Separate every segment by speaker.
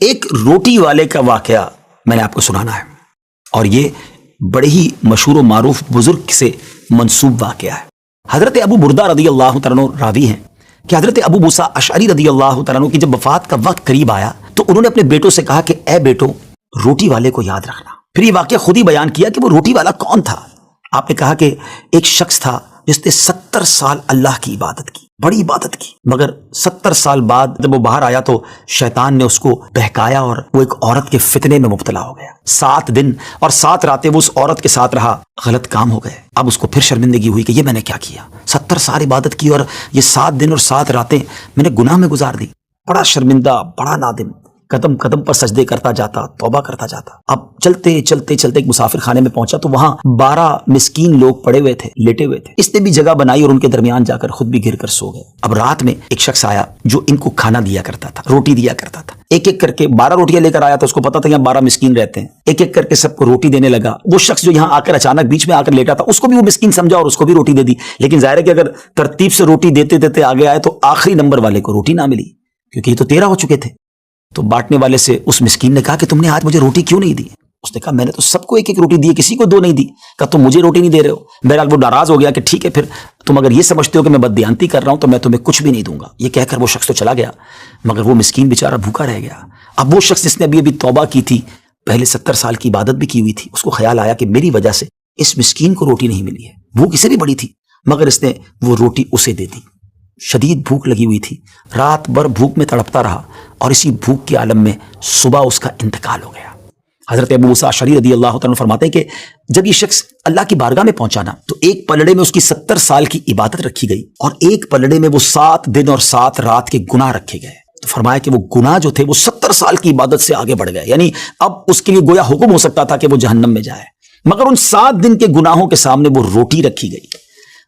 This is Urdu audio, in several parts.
Speaker 1: ایک روٹی والے کا واقعہ میں نے آپ کو سنانا ہے، اور یہ بڑے ہی مشہور و معروف بزرگ سے منسوب واقعہ ہے۔ حضرت ابو بردہ رضی اللہ تعالیٰ عنہ راوی ہیں کہ حضرت ابو موسیٰ اشعری رضی اللہ تعالیٰ عنہ کی جب وفات کا وقت قریب آیا تو انہوں نے اپنے بیٹوں سے کہا کہ اے بیٹو، روٹی والے کو یاد رکھنا۔ پھر یہ واقعہ خود ہی بیان کیا کہ وہ روٹی والا کون تھا۔ آپ نے کہا کہ ایک شخص تھا جس نے 70 سال اللہ کی عبادت کی، بڑی عبادت کی، مگر 70 سال بعد جب وہ باہر آیا تو شیطان نے اس کو بہکایا اور وہ ایک عورت کے فتنے میں مبتلا ہو گیا۔ 7 دن اور 7 راتیں وہ اس عورت کے ساتھ رہا، غلط کام ہو گئے۔ اب اس کو پھر شرمندگی ہوئی کہ یہ میں نے کیا کیا، 70 سال عبادت کی اور یہ 7 دن اور 7 راتیں میں نے گناہ میں گزار دی۔ بڑا شرمندہ، بڑا نادم، قدم قدم پر سجدے کرتا جاتا، توبہ کرتا جاتا۔ اب چلتے چلتے چلتے ایک مسافر خانے میں پہنچا تو وہاں 12 مسکین لوگ پڑے ہوئے تھے، لیٹے ہوئے تھے۔ اس نے بھی جگہ بنائی اور ان کے درمیان جا کر خود بھی گر کر سو گئے۔ اب رات میں ایک شخص آیا جو ان کو کھانا دیا کرتا تھا، روٹی دیا کرتا تھا۔ ایک ایک کر کے 12 روٹیاں لے کر آیا تھا، اس کو پتا تھا یہاں 12 مسکین رہتے ہیں۔ ایک ایک کر کے سب کو روٹی دینے لگا۔ وہ شخص جو یہاں آ کر اچانک بیچ میں آ کر لیٹا تھا، اس کو بھی وہ مسکین سمجھا اور اس کو بھی روٹی دے دی۔ لیکن ظاہر ہے کہ اگر ترتیب سے روٹی دیتے دیتے آگے آئے تو آخری نمبر والے کو روٹی نہ ملی، کیونکہ یہ تو 13 ہو چکے تھے۔ تو بانٹنے والے سے اس مسکین نے کہا کہ تم نے آج مجھے روٹی کیوں نہیں دی؟ اس نے کہا میں نے تو سب کو ایک ایک روٹی دی، کسی کو 2 نہیں دی۔ کہا تم مجھے روٹی نہیں دے رہے ہو۔ بہرحال وہ ناراض ہو گیا کہ ٹھیک ہے، پھر تم اگر یہ سمجھتے ہو کہ میں بددیانتی کر رہا ہوں تو میں تمہیں کچھ بھی نہیں دوں گا۔ یہ کہہ کر وہ شخص تو چلا گیا، مگر وہ مسکین بیچارہ بھوکا رہ گیا۔ اب وہ شخص جس نے ابھی توبہ کی تھی، پہلے 70 سال کی عبادت بھی کی ہوئی تھی، اس کو خیال آیا کہ میری وجہ سے اس مسکین کو روٹی نہیں ملی ہے۔ بھوک اسے بھی بڑی تھی، مگر اس نے وہ روٹی اسے دے دی۔ شدید بھوک لگی ہوئی تھی، رات بھر بھوک میں تڑپتا رہا اور اسی بھوک کے عالم میں صبح اس کا انتقال ہو گیا۔ حضرت ابو موسیٰ اشعری رضی اللہ تعالیٰ عنہ فرماتے ہیں کہ جب یہ شخص اللہ کی بارگاہ میں پہنچا نا تو ایک پلڑے میں اس کی 70 سال کی عبادت رکھی گئی اور ایک پلڑے میں وہ 7 دن اور 7 رات کے گناہ رکھے گئے۔ تو فرمایا کہ وہ گناہ جو تھے وہ 70 سال کی عبادت سے آگے بڑھ گئے، یعنی اب اس کے لیے گویا حکم ہو سکتا تھا کہ وہ جہنم میں جائے، مگر ان 7 دن کے گناہوں کے سامنے وہ روٹی رکھی گئی،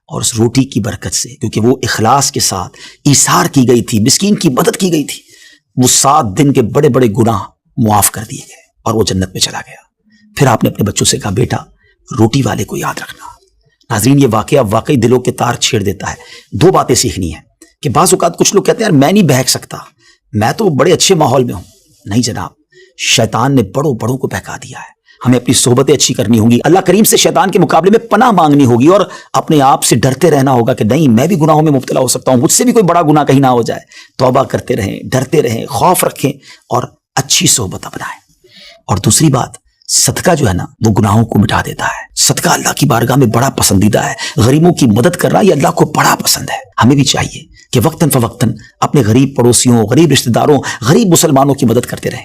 Speaker 1: اور اس روٹی کی برکت سے، کیونکہ وہ اخلاص کے ساتھ ایثار کی گئی تھی، مسکین کی مدد کی گئی تھی، وہ 7 دن کے بڑے بڑے گناہ معاف کر دیے گئے اور وہ جنت میں چلا گیا۔ پھر آپ نے اپنے بچوں سے کہا بیٹا روٹی والے کو یاد رکھنا۔ ناظرین یہ واقعہ واقعی دلوں کے تار چھیڑ دیتا ہے۔ 2 باتیں سیکھنی ہیں کہ بعض اوقات کچھ لوگ کہتے ہیں یار میں نہیں بہک سکتا، میں تو بڑے اچھے ماحول میں ہوں۔ نہیں جناب، شیطان نے بڑوں بڑوں کو بہکا دیا ہے۔ ہمیں اپنی صحبتیں اچھی کرنی ہوں گی، اللہ کریم سے شیطان کے مقابلے میں پناہ مانگنی ہوگی اور اپنے آپ سے ڈرتے رہنا ہوگا کہ نہیں میں بھی گناہوں میں مبتلا ہو سکتا ہوں، مجھ سے بھی کوئی بڑا گناہ کہیں نہ ہو جائے۔ توبہ کرتے رہیں، ڈرتے رہیں، خوف رکھیں اور اچھی صحبت اپنائیں۔ اور دوسری بات، صدقہ جو ہے نا وہ گناہوں کو مٹا دیتا ہے۔ صدقہ اللہ کی بارگاہ میں بڑا پسندیدہ ہے۔ غریبوں کی مدد کرنا یہ اللہ کو بڑا پسند ہے۔ ہمیں بھی چاہیے کہ وقتاً فوقتاً اپنے غریب پڑوسیوں، غریب رشتہ داروں، غریب مسلمانوں کی مدد کرتے رہیں۔